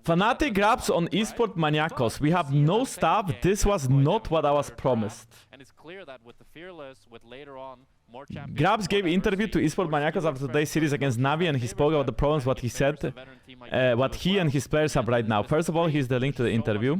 Fnatic grabs on esport Maniacos. We have no staff. This was not what I was promised. And it's clear that with the Fearless, with later on more Grabs gave interview to esport Maniacos after today's series against Navi, and he spoke about the problems what he said, what he and his players have right now. First of all, here's the link to the interview.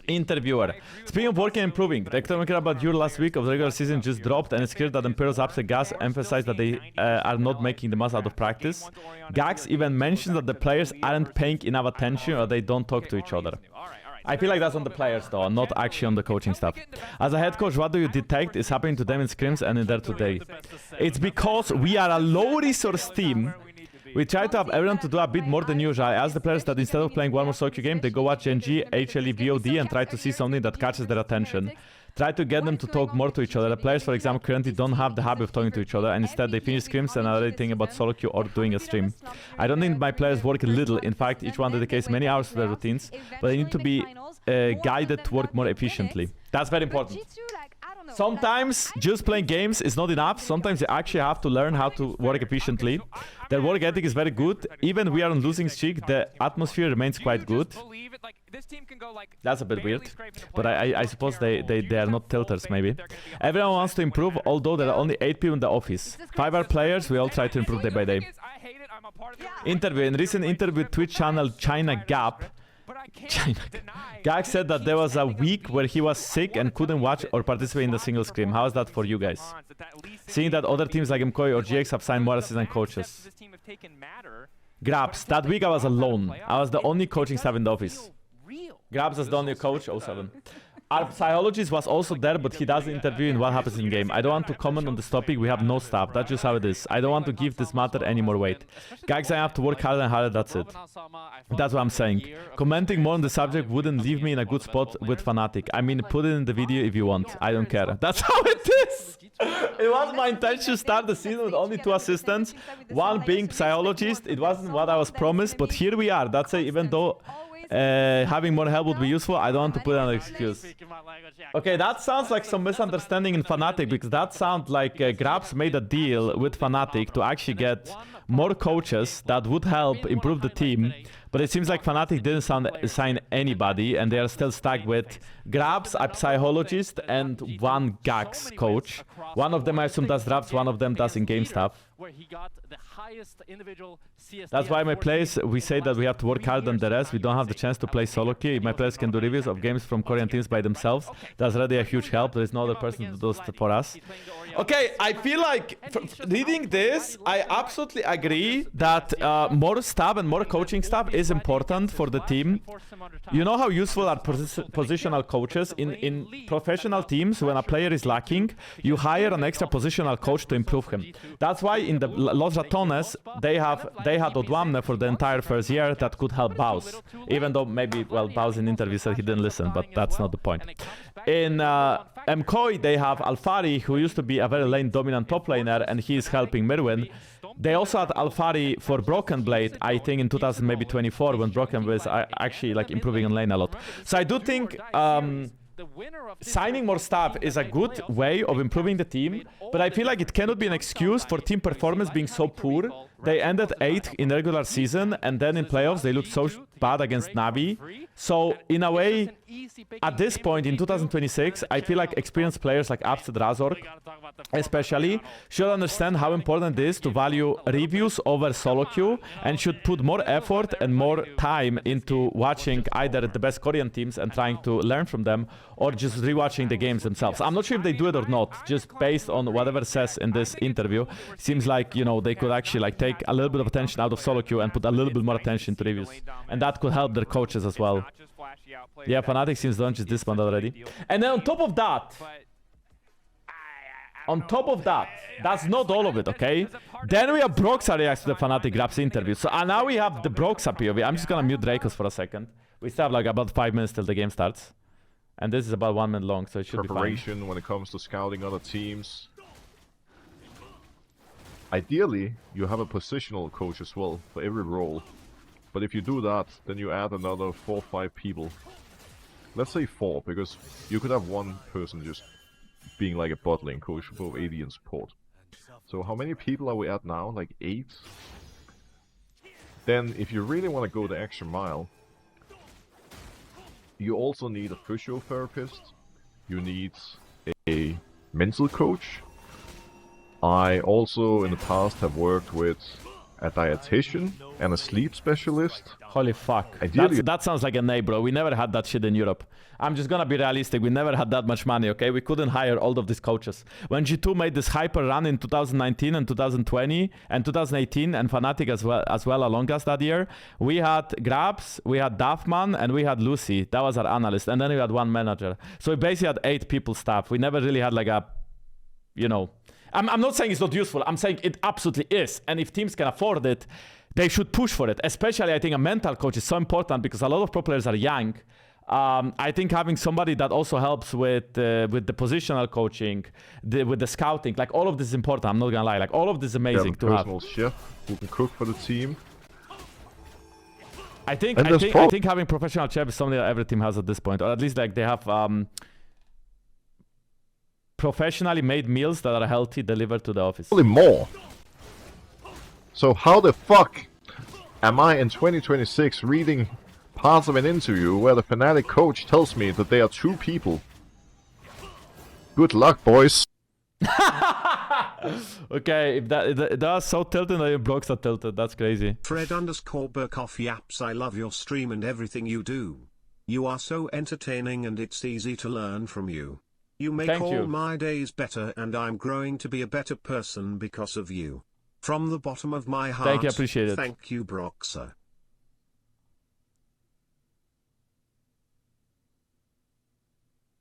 Interviewer. Speaking of working and improving, the economic about your last week of the regular season just dropped, and it's clear that Imperial's upset Gas emphasized that they are not making the most out of practice. Gax even mentions that the players aren't paying enough attention or they don't talk to each other. I feel like that's on the players though, not actually on the coaching staff. As a head coach, what do you detect is happening to them in scrims and in there today? It's because we are a low resource team. We try to have everyone to do a bit more than usual. I ask the players that instead of playing one more soccer game, they go watch NG, HLE, VOD and try to see something that catches their attention. Try to get them to talk more to each other. The players, for example, currently don't have the habit of talking to each other, and instead they finish scrims and are already thinking about solo queue or doing a stream. I don't think my players work little. In fact, each one dedicates many hours to their routines, but they need to be guided to work more efficiently. That's very important. Sometimes just playing games is not enough. Sometimes you actually have to learn how to work efficiently. Their work ethic is very good. Even we are on losing streak, the atmosphere remains quite good. That's a bit weird, but I suppose they are not tilters maybe. Everyone wants to improve, although there are only 8 people in the office. 5 are players, we all try to improve day by day. Interview. In recent interview with Twitch channel China Gap, Gag said that there was a week where he was sick and couldn't watch or participate in the single scrim. How is that for you guys? Seeing that other teams like MKOI or GX have signed more assistant coaches. Grabs, that week I was alone. I was the only coaching staff in the office. Grabs as the only coach, 07. Our psychologist was also there, but he doesn't interview in what happens in game. I don't want to comment on this topic, we have no staff, that's just how it is. I don't want to give this matter any more weight. Gags, I have to work harder and harder, that's it. That's what I'm saying. Commenting more on the subject wouldn't leave me in a good spot with Fnatic. I mean, put it in the video if you want, I don't care. That's how it is! It was my intention to start the season with only 2 assistants, one being psychologist. It wasn't what I was promised, but here we are. That's it, even though having more help would be useful, I don't want to put an excuse. Okay, that sounds like some misunderstanding in Fnatic, because that sounds like Grabs made a deal with Fnatic to actually get more coaches that would help improve the team, but it seems like Fnatic didn't sign anybody, and they are still stuck with Grabs, a psychologist, and one Gax coach. One of them I assume does drafts, one of them does in-game stuff. That's why my players, we say that we have to work harder than the rest. We don't have the chance to play solo queue. If my players can do reviews of games from Korean teams by themselves, that's already a huge help. There is no other person to do it for us. Okay, I feel like reading this, I absolutely agree that more staff and more coaching staff is important for the team. You know how useful are positional coaches in professional teams? When a player is lacking, you hire an extra positional coach to improve him. That's why in the Los Ratones, they had Odwamne for the entire first year that could help Baus. Even though maybe, well, Baus in interview said he didn't listen, but that's not the point. In MKOI, they have Alfari, who used to be a very lane dominant top laner, and he is helping Mirwin. They also had Alfari for Broken Blade, I think in 2024, when Broken was actually like improving on lane a lot. So I do think signing more staff is a good way of improving the team, but I feel like it cannot be an excuse for team performance being so poor. They ended 8th in regular season, and then in playoffs they looked so bad against Navi. So in a way, at this point in 2026, I feel like experienced players like Upset Razork especially should understand how important it is to value reviews over solo queue, and should put more effort and more time into watching either the best Korean teams and trying to learn from them, or just rewatching the games themselves. I'm not sure if they do it or not, just based on whatever says in this interview. Seems like, you know, they could actually like take a little bit of attention out of solo queue and put a little bit more attention to reviews, and that could help their coaches as well. Yeah, Fnatic seems launched this one already. And then on top of that, that's not all of it, okay? Then we have Broxah reacts to the Fnatic Grabs interview. So now we have the Broxah POV. I'm just gonna mute Jankos for a second. We still have like about 5 minutes till the game starts. And this is about 1 minute long, so it should be fine. Preparation when it comes to scouting other teams. Ideally, you have a positional coach as well for every role. But if you do that, then you add another 4 or 5 people. Let's say 4, because you could have one person just being like a bot lane coach for both AD and support. So how many people are we at now? Like 8? Then if you really want to go the extra mile, You also need a physiotherapist. You need a mental coach. I also in the past have worked with a dietitian and a sleep specialist. Holy fuck. Ideally- That sounds like an A, bro. We never had that shit in Europe. I'm just gonna be realistic. We never had that much money, okay? We couldn't hire all of these coaches. When G2 made this hyper run in 2019 and 2020 and 2018 and Fnatic as well along us that year, we had Grabs, we had Duffman, and we had Lucy. That was our analyst. And then we had one manager. So we basically had 8 people staff. We never really had like a, you know... I'm not saying it's not useful. I'm saying it absolutely is. And if teams can afford it, they should push for it. Especially, I think a mental coach is so important because a lot of pro players are young. I think having somebody that also helps with the positional coaching, with the scouting, like all of this is important. I'm not gonna lie. Like all of this is amazing to have. Personal chef who can cook for the team. I think having professional chef is something that every team has at this point, or at least like they have professionally made meals that are healthy delivered to the office. Probably more. So how the fuck am I in 2026 reading parts of an interview where the Fnatic coach tells me that they are 2 people? Good luck, boys. Okay, if that was so tilted, then your blocks are tilted. That's crazy. Fred_Burkoff yaps, I love your stream and everything you do. You are so entertaining and it's easy to learn from you. You make Thank all you. my days better and I'm growing to be a better person because of you. From the bottom of my heart, Thank you, appreciate it. Thank you, Broxah.